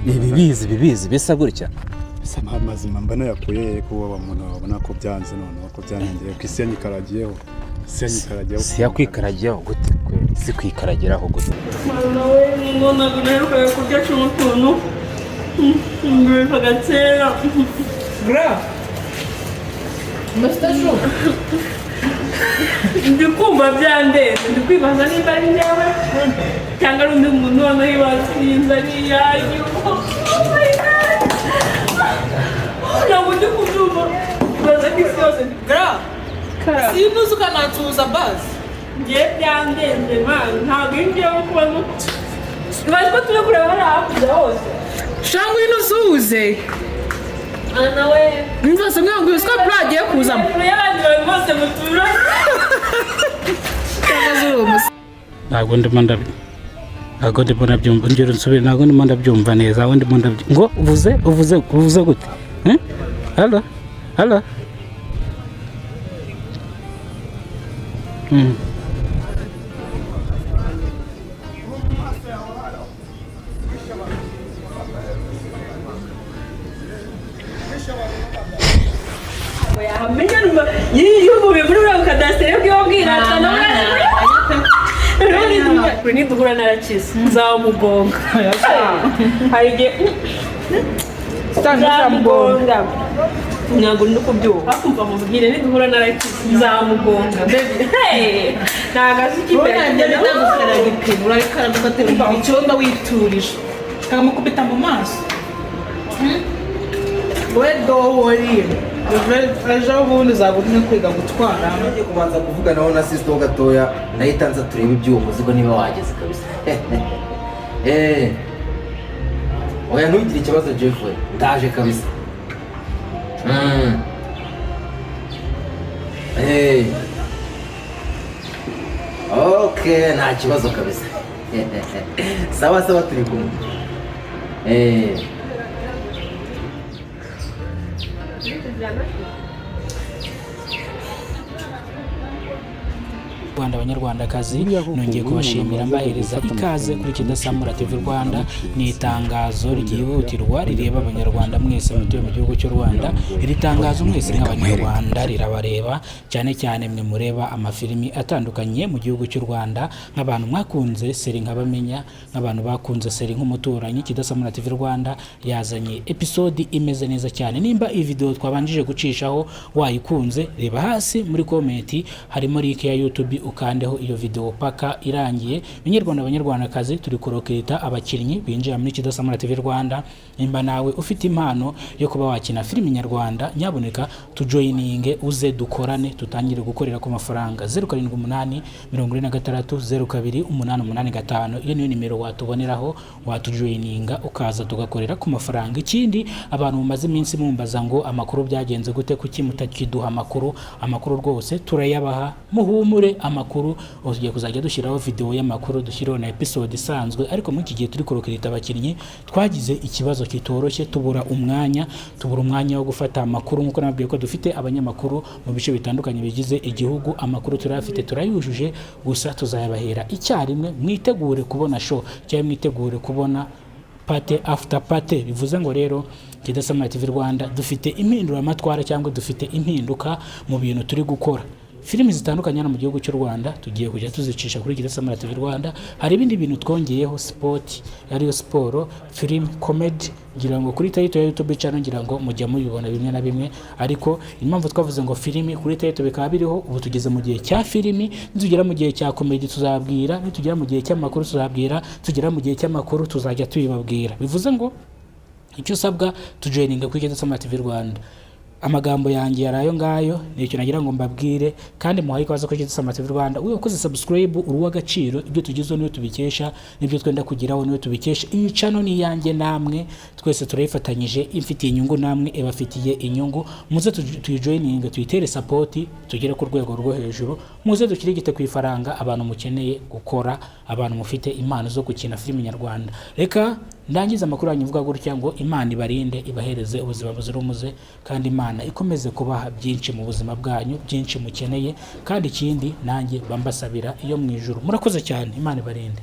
bibizi bisa gutya sama mazima mbana yakuye ko umuntu babona ko byanze none ko byanengeye ko isi yanyikaragiyeho si yakwikaragiyeho gute kweli si kwikaragiraho gute nawe ngona guneruka kurya cy'utuntu ngweka gatsera gra Mastasho ndikumva byandeze ndikwibaza niba ari nyawe cyangwa undi muntu wano yibasinza ni yayo ntabwo ndi kubyumva baza n'isi yose gra sinuzi ukanatuza bazi ngiye byandenze mani ntabwo iyo ngiye kubona ibaze ko turi kureba hariya hakurya hose shangwa ino uzuze nawe mvase mwangu yosika plagiye kuzamo y'abandi bantu bose mutura ntabwo ndimo ndabyumva ngero nsubire ntabwo ndimo ndabyumva neza aho ndimo ndabyumva ngo uvuze gute halo niduhura narakize nzamugonga nzamugonga ntabwo ndi kubyumva kumva mubwire niduhura narakize nzamugonga ntabwo azi ikipe urabikaraga ugaterura icyondo witurije ukamukubita mu maso we dowori ejo bundi uzabona kwiga gutwara ngiye kubanza kuvuganaho na sister gatoya nayitanza turebe ibyuwo muzigo niba wageze kabisa oya ntugire ikibazo Jeffrey ndaje kabisa okay nta kibazo kabisa sawa turi kumwe Rwanda abanyarwandakazi nongeye kubashimira mbahereza ikaze kuri Kidasamura TV Rwanda ni itangazo ryihutirwa rireba abanyarwanda mwese mutuye mu gihugu cy'u Rwanda iri tangazo mwese nk'abanyarwanda rirabareba cyane cyane mwe mureba amafilimi atandukanye mu gihugu cy'u Rwanda nk'abantu mwakunze seri nkabamenya nk'abantu bakunze seri nk'umuturanyi Kidasamura TV Rwanda yazanye episode imeze neza cyane nimba iyi video twabanjije gucishaho wayikunze reba hasi muri comment harimo link ya YouTube ukandeho iyo video paka irangiye Banyarwanda abanyarwandakazi turi kuroketa abakinnyi binjira muri Kidasamura TV Rwanda nimba nawe ufite impano yo kuba wakina filimi nyarwanda nyaboneka tujoininge uze dukorane tutangire gukorera ku mafaranga 078 46 02 885 iyo niyo nimero watuboneraho watujoininga ukaza tugakorera ku mafaranga ikindi abantu mumaze iminsi mumbaza ngo amakuru byagenze gute kuki mutakiduha amakuru rwose turayabaha muhumure amakuru ugiye kuzajya dushyiraho video y'amakuru dushyiraho na episode isanzwe ariko muri iki gihe turi kurokirita abakinnyi twagize ikibazo kitoroshye tubura umwanya wo gufata amakuru nkuko nabwiye ko dufite abanyamakuru mu bice bitandukanye bigize igihugu amakuru turafite turayujuje gusa tuzayabahera icyarimwe mwitegure kubona show cyangwa mwitegure kubona pate after pate bivuze ngo rero Kidasamura TV Rwanda dufite impinduramatwara cyangwa dufite impinduka mu bintu turi gukora filimi zitandukanye mu gihugu cy'u Rwanda tugiye kujya tuzicisha kuri Kidasamura TV Rwanda hari ibindi bintu twongeyeho sport ariyo sport film comedy ngira ngo kuri title ya YouTube channel ngira ngo mujya mubibona bimwe na bimwe ariko impamvu twavuze ngo filimi kuri title bikaba biriho ubu tugeze mu gihe cya filimi nitugera mu gihe cya comedy tuzabwira nitugera mu gihe cy'amakuru tuzabwira tugera mu gihe cy'amakuru tuzajya tuyibabwira bivuze ngo icyo sabwa tujoininga kuri Kidasamura TV Rwanda amagambo yanjye yarayo ngayo nicyo nagira ngo mbabwire kandi muhaye kwaza ko Kidasamura TV Rwanda uyo koze subscribe uruwa gaciro ibyo tugizo niyo tubikesha nibyo twenda kugiraho niyo tubikesha iyi channel ni yanjye namwe twese turayifatanyije imfitiye inyungu namwe ebafitiye inyungu muze tuyijoininga tuyitere support tugere ku rwego rwo hejuru muze dukirigite kwifaranga abantu mukeneye gukora abantu mufite impano zo gukina filimi nyarwanda reka ndangiza amakuru yanyivuga gutya ngo Imana ibarinde ibahereze ubuzima buzira umuze kandi Imana ikomeze kubaha byinshi mu buzima bwanyu byinshi mukeneye kandi ikindi nanjye bambasabira iyo mu ijuru murakoze cyane Imana ibarinde.